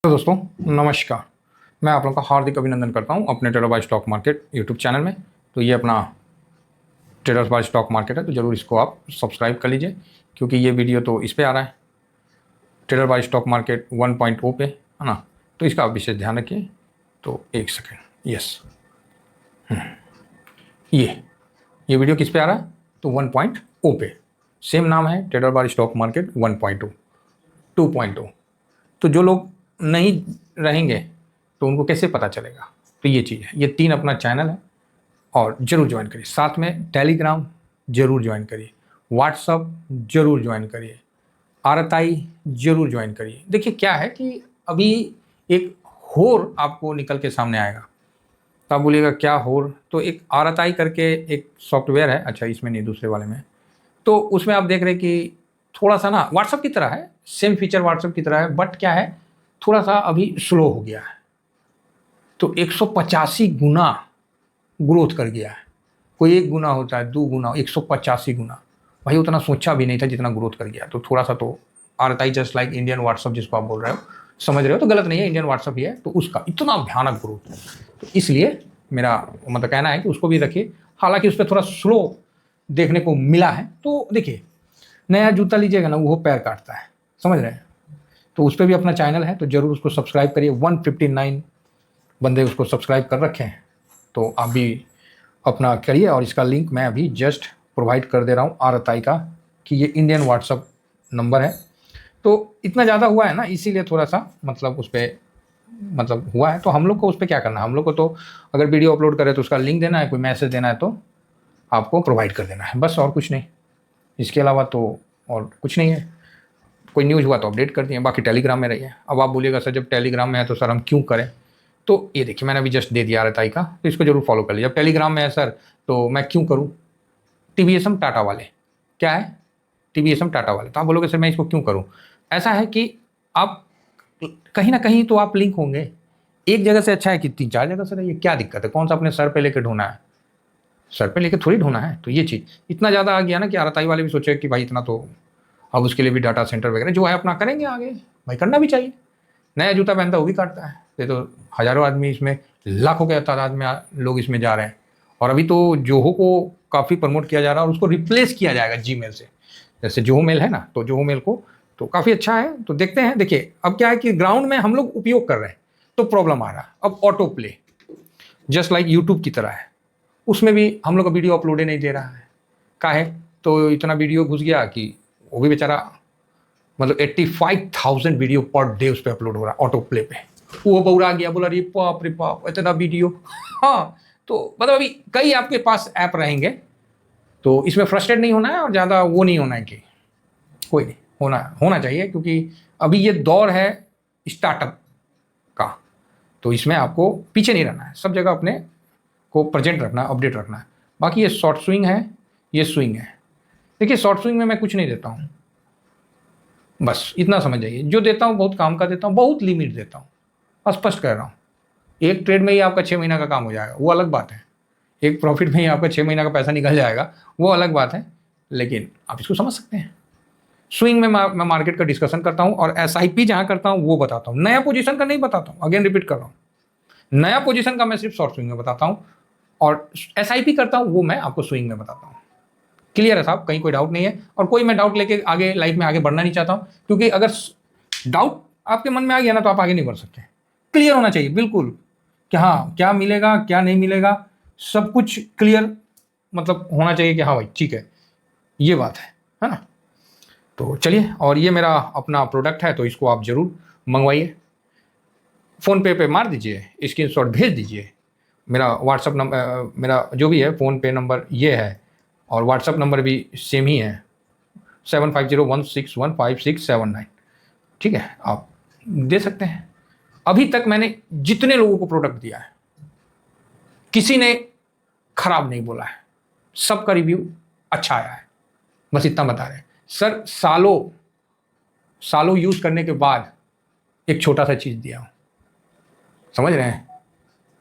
तो दोस्तों नमस्कार। मैं आप लोगों का हार्दिक अभिनंदन करता हूं अपने trader by stock market YouTube channel में। तो ये अपना ट्रेडर बाय स्टॉक मार्केट है, तो ज़रूर इसको आप सब्सक्राइब कर लीजिए क्योंकि ये वीडियो तो इस पे आ रहा है, ट्रेडर बाय स्टॉक मार्केट 1.0 पे, है ना। तो इसका आप विशेष ध्यान रखिए। तो एक सेकेंड, यस, ये वीडियो किस पे आ रहा है? तो 1.0 पे। सेम नाम है, ट्रेडर बाय स्टॉक मार्केट 1.0, 2.0। तो जो लोग नहीं रहेंगे तो उनको कैसे पता चलेगा? तो ये चीज़ है, ये 3 अपना चैनल है और ज़रूर ज्वाइन करिए। साथ में टेलीग्राम ज़रूर ज्वाइन करिए, व्हाट्सअप ज़रूर ज्वाइन करिए, आरएसआई ज़रूर ज्वाइन करिए। देखिए क्या है कि अभी एक होर आपको निकल के सामने आएगा, तो आप बोलिएगा क्या होर? तो एक आरएसआई करके एक सॉफ्टवेयर है, अच्छा इसमें नहीं दूसरे वाले में, तो उसमें आप देख रहे हैं कि थोड़ा सा ना व्हाट्सअप की तरह है, सेम फीचर व्हाट्सअप की तरह है, बट क्या है थोड़ा सा अभी स्लो हो गया है। तो 185 गुना ग्रोथ कर गया है। कोई 1 गुना होता है, 2 गुना, 185 गुना। भाई उतना सोचा भी नहीं था जितना ग्रोथ कर गया। तो थोड़ा सा तो RSI just like Indian WhatsApp जिसको आप बोल रहे हो, समझ रहे हो, तो गलत नहीं है, इंडियन व्हाट्सअप ही है। तो उसका इतना भयानक ग्रोथ है, तो इसलिए मेरा मतलब कहना है कि उसको भी रखिए। हालांकि उस पर थोड़ा स्लो देखने को मिला है। तो देखिए, नया जूता लीजिएगा ना, वो पैर काटता है, समझ रहे हैं। तो उस पर भी अपना चैनल है, तो ज़रूर उसको सब्सक्राइब करिए। 159 बंदे उसको सब्सक्राइब कर रखे हैं, तो आप भी अपना करिए। और इसका लिंक मैं अभी जस्ट प्रोवाइड कर दे रहा हूँ आरएसआई का, कि ये इंडियन व्हाट्सअप नंबर है। तो इतना ज़्यादा हुआ है ना, इसीलिए थोड़ा सा मतलब उस पर मतलब हुआ है। तो हम लोग को उस पर क्या करना है, हम लोग को तो अगर वीडियो अपलोड करें तो उसका लिंक देना है, कोई मैसेज देना है तो आपको प्रोवाइड कर देना है, बस और कुछ नहीं। इसके अलावा तो और कुछ नहीं है। कोई न्यूज़ हुआ तो अपडेट कर दिए, बाकी टेलीग्राम में रहिए। अब आप बोलिएगा सर जब टेलीग्राम में है तो सर हम क्यों करें? तो ये देखिए, मैंने अभी जस्ट दे दिया आरएसआई का, तो इसको जरूर फॉलो कर लीजिए। अब टेलीग्राम में है सर तो मैं क्यों करूँ? टीवीएसएम टाटा वाले, क्या है? टीवीएसएम टाटा वाले। तो आप बोलोगे सर मैं इसको क्यों करूँ? ऐसा है कि आप कहीं ना कहीं तो आप लिंक होंगे। एक जगह से अच्छा है कि 3-4 जगह से रहिए, क्या दिक्कत है? कौन सा अपने सर पे लेके ढूंढना है? सर पे लेके थोड़ी ढूंढना है। तो ये चीज़ इतना ज़्यादा आ गया ना कि आरएसआई वाले भी सोचे कि भाई इतना तो, अब उसके लिए भी डाटा सेंटर वगैरह जो है अपना करेंगे आगे। भाई करना भी चाहिए। नया जूता पहनता है वो भी काटता है। ये तो हज़ारों आदमी इसमें, लाखों के तादाद में लोग इसमें जा रहे हैं। और अभी तो जोहो को काफ़ी प्रमोट किया जा रहा है और उसको रिप्लेस किया जाएगा जीमेल से। जैसे जोहो मेल है ना, तो जोहो मेल को तो काफ़ी अच्छा है। तो देखते हैं। देखिए अब क्या है कि ग्राउंड में हम लोग उपयोग कर रहे हैं तो प्रॉब्लम आ रहा है। अब auto play just like YouTube की तरह है, उसमें भी हम लोग का वीडियो अपलोड ही नहीं दे रहा है। का है तो इतना वीडियो घुस गया कि वो भी बेचारा, मतलब 85,000 वीडियो पर डे उस पर अपलोड हो रहा है ऑटो प्ले पे। वो बौरा गया, बोला रे बाप इतना वीडियो। हाँ, तो मतलब अभी कई आपके पास ऐप रहेंगे, तो इसमें फ्रस्ट्रेट नहीं होना है और ज़्यादा वो नहीं होना है कि कोई नहीं, होना चाहिए क्योंकि अभी ये दौर है स्टार्टअप का। तो इसमें आपको पीछे नहीं रहना है, सब जगह अपने को प्रेजेंट रखना है, अपडेट रखना है। बाकी ये शॉर्ट स्विंग है, ये स्विंग है। देखिए शॉर्ट स्विंग में मैं कुछ नहीं देता हूँ, बस इतना समझ जाइए। जो देता हूँ बहुत काम का देता हूँ, बहुत लिमिट देता हूँ, स्पष्ट कह रहा हूँ। एक ट्रेड में ही आपका 6 महीना का काम हो जाएगा, वो अलग बात है। एक प्रॉफिट में ही आपका 6 महीना का पैसा निकल जाएगा, वो अलग बात है। लेकिन आप इसको समझ सकते हैं। स्विंग में मैं मार्केट का डिस्कशन करता हूँ और एसआईपी जहाँ करता हूँ वो बताता हूँ, नया पोजीशन का नहीं बताता हूँ। अगेन रिपीट कर रहा हूँ, नया पोजीशन का मैं सिर्फ शॉर्ट स्विंग में बताता हूँ और एसआईपी करता हूँ वो मैं आपको स्विंग में बताता हूँ। क्लियर है साहब? कहीं कोई डाउट नहीं है। और कोई मैं डाउट लेके आगे लाइफ में आगे बढ़ना नहीं चाहता हूँ, क्योंकि अगर डाउट आपके मन में आ गया ना तो आप आगे नहीं बढ़ सकते। क्लियर होना चाहिए बिल्कुल कि हाँ क्या मिलेगा क्या नहीं मिलेगा, सब कुछ क्लियर मतलब होना चाहिए कि हाँ भाई ठीक है, ये बात है ना। तो चलिए, और ये मेरा अपना प्रोडक्ट है तो इसको आप जरूर मंगवाइए। फ़ोन पे मार दीजिए, स्क्रीनशॉट भेज दीजिए। मेरा व्हाट्सअप नंबर, मेरा जो भी है फ़ोन पे नंबर ये है और व्हाट्सअप नंबर भी सेम ही है, 7501615679। ठीक है, आप दे सकते हैं। अभी तक मैंने जितने लोगों को प्रोडक्ट दिया है किसी ने खराब नहीं बोला है, सबका रिव्यू अच्छा आया है। बस इतना बता रहे हैं सर, सालों सालों यूज़ करने के बाद एक छोटा सा चीज़ दिया हूँ, समझ रहे हैं।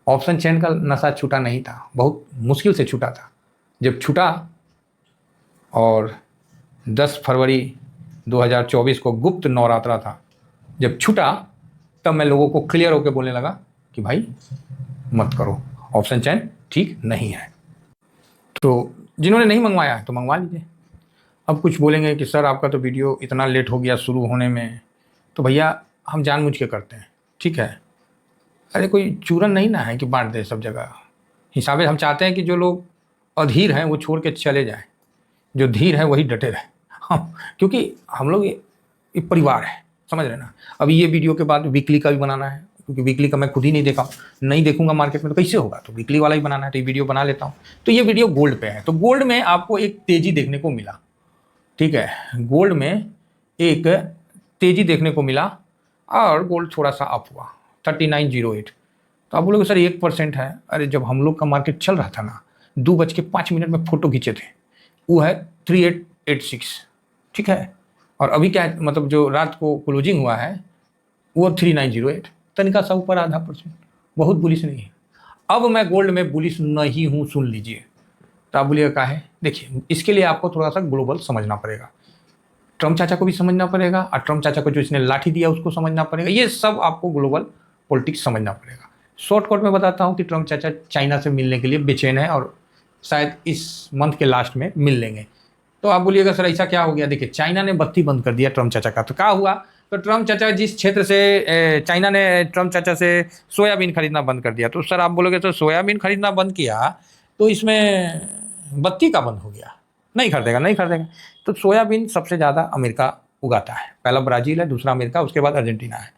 ऑप्शन चेन का नशा छूटा नहीं था, बहुत मुश्किल से छूटा था। जब छूटा और 10 फरवरी 2024 को गुप्त नवरात्रा था, जब छूटा तब मैं लोगों को क्लियर होकर बोलने लगा कि भाई मत करो, ऑप्शन चेन ठीक नहीं है। तो जिन्होंने नहीं मंगवाया है तो मंगवा लीजिए। अब कुछ बोलेंगे कि सर आपका तो वीडियो इतना लेट हो गया शुरू होने में, तो भैया हम जानबूझ के करते हैं, ठीक है। अरे कोई चूरन नहीं ना है कि बांट दे सब जगह। हिसाबे हम चाहते हैं कि जो लोग अधीर हैं वो छोड़ के चले जाएं, जो धीर है वही डटे रहे। हम क्योंकि हम लोग ये परिवार है, समझ रहे ना। अभी ये वीडियो के बाद वीकली का भी बनाना है, क्योंकि वीकली का मैं खुद ही नहीं देखा, नहीं देखूंगा मार्केट में तो कैसे होगा, तो वीकली वाला ही बनाना है, तो ये वीडियो बना लेता हूँ। तो ये वीडियो गोल्ड पे है, तो गोल्ड में आपको एक तेजी देखने को मिला, ठीक है। गोल्ड में एक तेजी देखने को मिला और गोल्ड थोड़ा सा अप हुआ 3908। तो आप बोलोगे सर 1% है। अरे जब हम लोग का मार्केट चल रहा था ना, 2:05 में फोटो खींचे थे, वो है 3886, ठीक है। और अभी क्या है, मतलब जो रात को क्लोजिंग हुआ है वो 3908, तनिका सा ऊपर आधा %, बहुत बुलिश नहीं है। अब मैं गोल्ड में बुलिश नहीं हूँ, सुन लीजिए। तो आप बोलिएगा क्या है, देखिए इसके लिए आपको थोड़ा सा ग्लोबल समझना पड़ेगा, ट्रम्प चाचा को भी समझना पड़ेगा, और ट्रम्प चाचा को जो इसने लाठी दिया उसको समझना पड़ेगा, ये सब आपको ग्लोबल पॉलिटिक्स समझना पड़ेगा। शॉर्टकट में बताता हूँ कि ट्रम्प चाचा चाइना से मिलने के लिए बेचैन है और शायद इस मंथ के लास्ट में मिल लेंगे। तो आप बोलिएगा सर ऐसा क्या हो गया, देखिए चाइना ने बत्ती बंद कर दिया ट्रम्प चाचा का, तो क्या हुआ, तो ट्रम्प चाचा जिस क्षेत्र से चाइना ने ट्रम्प चाचा से सोयाबीन खरीदना बंद कर दिया। तो सर आप बोलोगे तो सोयाबीन खरीदना बंद किया तो इसमें बत्ती का बंद हो गया, नहीं खरीदेगा, नहीं खरीदेगा। तो सोयाबीन सबसे ज़्यादा अमेरिका उगाता है, पहला ब्राज़ील है, दूसरा अमेरिका, उसके बाद अर्जेंटीना है।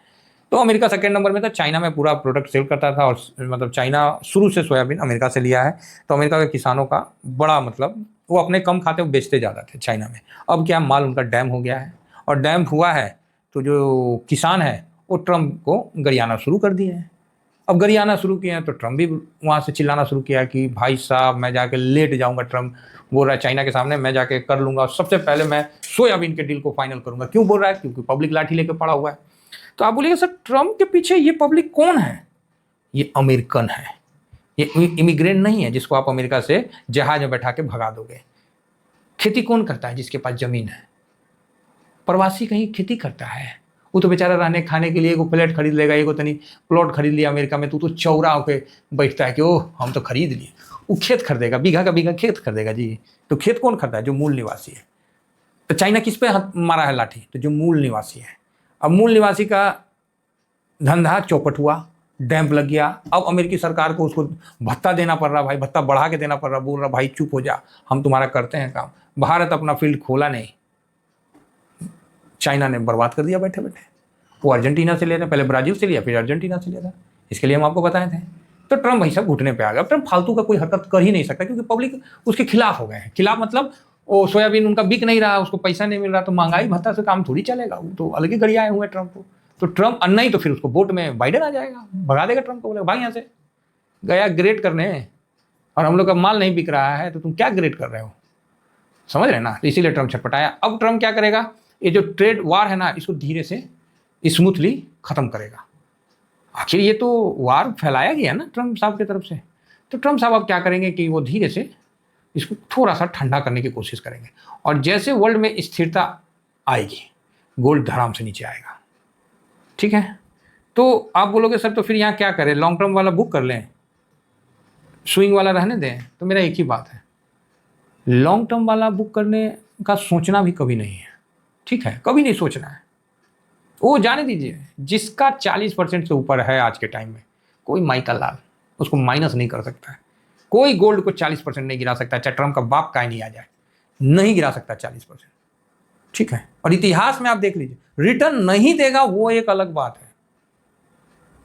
तो अमेरिका सेकेंड नंबर में था, चाइना में पूरा प्रोडक्ट सेल करता था, और मतलब चाइना शुरू से सोयाबीन अमेरिका से लिया है। तो अमेरिका के किसानों का बड़ा मतलब वो अपने कम खाते वो बेचते ज़्यादा थे चाइना में। अब क्या माल उनका डैम हो गया है, और डैम हुआ है तो जो किसान है वो ट्रम्प को गरियाना शुरू कर दिए हैं। अब गरियाना शुरू किए हैं तो ट्रम्प भी वहाँ से चिल्लाना शुरू किया कि भाई साहब मैं जाके लेट जाऊँगा, ट्रम्प बोल रहा है चाइना के सामने मैं जाके कर लूँगा, सबसे पहले मैं सोयाबीन के डील को फाइनल करूँगा। क्यों बोल रहा है, क्योंकि पब्लिक लाठी लेके पड़ा हुआ है। तो आप बोलिएगा सर ट्रम्प के पीछे ये पब्लिक कौन है, ये अमेरिकन है, ये इमिग्रेंट नहीं है जिसको आप अमेरिका से जहाज में बैठा के भगा दोगे। खेती कौन करता है, जिसके पास जमीन है, प्रवासी कहीं खेती करता है, वो तो बेचारा रहने खाने के लिए एगो फ्लैट खरीद लेगा, एगो तनी प्लॉट खरीद लिया अमेरिका में, तो चौरा होके बैठता है कि ओह हम तो खरीद लिए। वो खेत खरीदेगा, बीघा का बीघा खेत खरीदेगा जी। तो खेत कौन खरीदा है, जो मूल निवासी है। तो चाइना किस पे मारा है लाठी, तो जो मूल निवासी है। अब मूल निवासी का धंधा चौपट हुआ, डैम्प लग गया। अब अमेरिकी सरकार को उसको भत्ता देना पड़ रहा, भाई भत्ता बढ़ा के देना पड़ रहा, बोल रहा भाई चुप हो जा, हम तुम्हारा करते हैं काम। भारत अपना फील्ड खोला नहीं, चाइना ने बर्बाद कर दिया बैठे बैठे। वो अर्जेंटीना से ले रहे, पहले ब्राजील से लिया फिर अर्जेंटीना से लिया था, इसके लिए हम आपको बताए थे। तो ट्रम्प भाई साहब घुटने पे आ गया। अब ट्रम्प फालतू का कोई हरकत कर ही नहीं सकता, क्योंकि पब्लिक उसके खिलाफ हो गए हैं। खिलाफ मतलब वो सोयाबीन उनका बिक नहीं रहा, उसको पैसा नहीं मिल रहा, तो महंगाई भत्ता से काम थोड़ी चलेगा, वो तो अलग ही गरियाए हुए ट्रम्प को। तो ट्रम्प नहीं तो फिर उसको वोट में बाइडेन आ जाएगा, भगा देगा ट्रम्प को, बोलेगा भाई यहाँ से गया ग्रेड करने, और हम लोग का माल नहीं बिक रहा है तो तुम क्या ग्रेड कर रहे हो, समझ रहे ना। तो इसीलिए ट्रम्प छटपटाया। अब ट्रम्प क्या करेगा, ये जो ट्रेड वार है ना, इसको धीरे से स्मूथली खत्म करेगा। आखिर ये तो वार फैलाया गया ना ट्रम्प साहब की तरफ से। तो ट्रम्प साहब अब क्या करेंगे कि वो धीरे से इसको थोड़ा सा ठंडा करने की कोशिश करेंगे, और जैसे वर्ल्ड में स्थिरता आएगी गोल्ड धड़ाम से नीचे आएगा, ठीक है। तो आप बोलोगे सर तो फिर यहाँ क्या करें, लॉन्ग टर्म वाला बुक कर लें, स्विंग वाला रहने दें। तो मेरा एक ही बात है, लॉन्ग टर्म वाला बुक करने का सोचना भी कभी नहीं है, ठीक है, कभी नहीं सोचना है। वो जाने दीजिए, जिसका 40% से ऊपर है आज के टाइम में, कोई माइका लाल उसको माइनस नहीं कर सकता है। कोई गोल्ड को 40% नहीं गिरा सकता, चाहे ट्रम्प का बाप का ही नहीं आ जाए, नहीं गिरा सकता 40%, ठीक है। और इतिहास में आप देख लीजिए, रिटर्न नहीं देगा वो एक अलग बात है,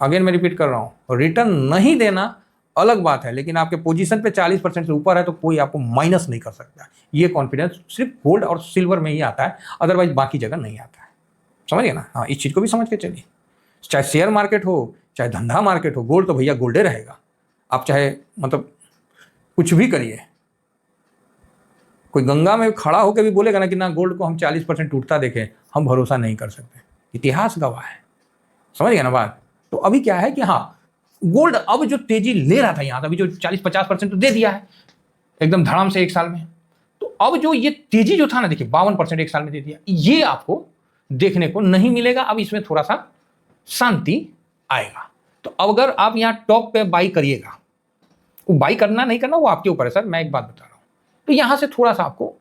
अगेन मैं रिपीट कर रहा हूँ, रिटर्न नहीं देना अलग बात है, लेकिन आपके पोजीशन पे 40% से ऊपर है तो कोई आपको माइनस नहीं कर सकता। ये कॉन्फिडेंस सिर्फ गोल्ड और सिल्वर में ही आता है, अदरवाइज बाकी जगह नहीं आता है, समझिए ना। हाँ, इस चीज़ को भी समझ के चलिए, चाहे शेयर मार्केट हो चाहे धंधा मार्केट हो, गोल्ड तो भैया गोल्डे रहेगा। आप चाहे मतलब कुछ भी करिए, कोई गंगा में खड़ा होकर भी बोलेगा ना कि ना गोल्ड को हम 40% टूटता देखें, हम भरोसा नहीं कर सकते, इतिहास गवाह है, समझ गए ना बात। तो अभी क्या है कि हाँ, गोल्ड अब जो तेजी ले रहा था यहाँ, अभी जो 40-50% तो दे दिया है एकदम धड़ाम से एक साल में। तो अब जो ये तेजी जो था ना, देखिए 52% एक साल में दे दिया, ये आपको देखने को नहीं मिलेगा। अब इसमें थोड़ा सा शांति आएगा। तो अगर आप यहाँ टॉप पे बाई करिएगा, वो बाई करना नहीं करना वो आपके ऊपर है सर, मैं एक बात बता रहा हूँ। तो यहाँ से थोड़ा सा आपको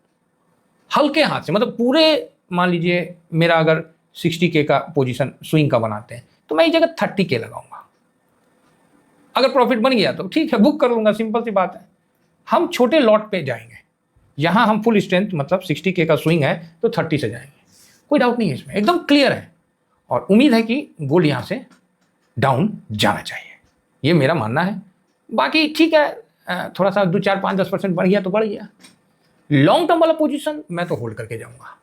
हल्के हाथ से, मतलब पूरे मान लीजिए मेरा अगर 60K का पोजीशन स्विंग का बनाते हैं तो मैं इस जगह 30K लगाऊंगा। अगर प्रॉफिट बन गया तो ठीक है, बुक कर लूंगा, सिंपल सी बात है। हम छोटे लॉट पे जाएंगे, यहाँ हम फुल स्ट्रेंथ मतलब 60K का स्विंग है तो 30 से जाएंगे, कोई डाउट नहीं है इसमें, एकदम क्लियर है। और उम्मीद है कि गोल्ड यहाँ से डाउन जाना चाहिए, ये मेरा मानना है। बाकी ठीक है, थोड़ा सा 2, 4, 5, 10% बढ़ गया तो बढ़ गया। लॉन्ग टर्म वाला पोजीशन मैं तो होल्ड करके जाऊंगा,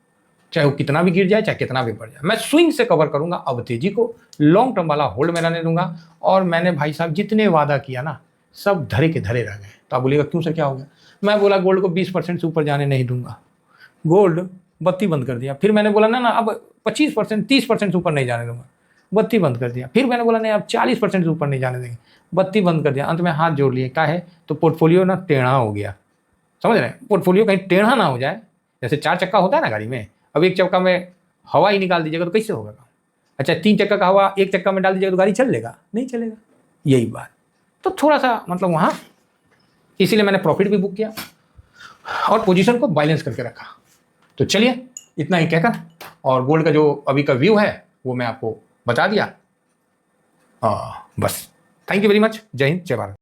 चाहे वो कितना भी गिर जाए, चाहे कितना भी बढ़ जाए, मैं स्विंग से कवर करूंगा अब तेजी को। लॉन्ग टर्म वाला होल्ड में रहने दूंगा। और मैंने भाई साहब जितने वादा किया ना, सब धरे के धरे रह गए। तो आप बोलिएगा क्यों सर, क्या हो गया? मैं बोला गोल्ड को 20% से ऊपर जाने नहीं दूंगा, गोल्ड बत्ती बंद कर दिया। फिर मैंने बोला ना अब 25%, 30% से ऊपर नहीं जाने दूंगा, बत्ती बंद कर दिया। फिर मैंने बोला नहीं अब 40% से ऊपर नहीं जाने देंगे, बत्ती बंद कर दिया। अंत में हाथ जोड़ लिए, क्या है तो पोर्टफोलियो ना टेढ़ा हो गया, समझ रहे हैं? पोर्टफोलियो कहीं टेढ़ा ना हो जाए, जैसे 4 चक्का होता है ना गाड़ी में, अब 1 चक्का में हवा ही निकाल दीजिएगा तो कैसे होगा काम? अच्छा 3 चक्का का हवा 1 चक्का में डाल दीजिएगा तो गाड़ी चल लेगा? नहीं चलेगा। यही बात, तो थोड़ा सा मतलब वहाँ, इसीलिए मैंने प्रॉफिट भी बुक किया और पोजीशन को बैलेंस करके रखा। तो चलिए इतना ही कहकर, और गोल्ड का जो अभी का व्यू है वो मैं आपको बता दिया। बस, थैंक यू वेरी मच। जय हिंद, जय भारत।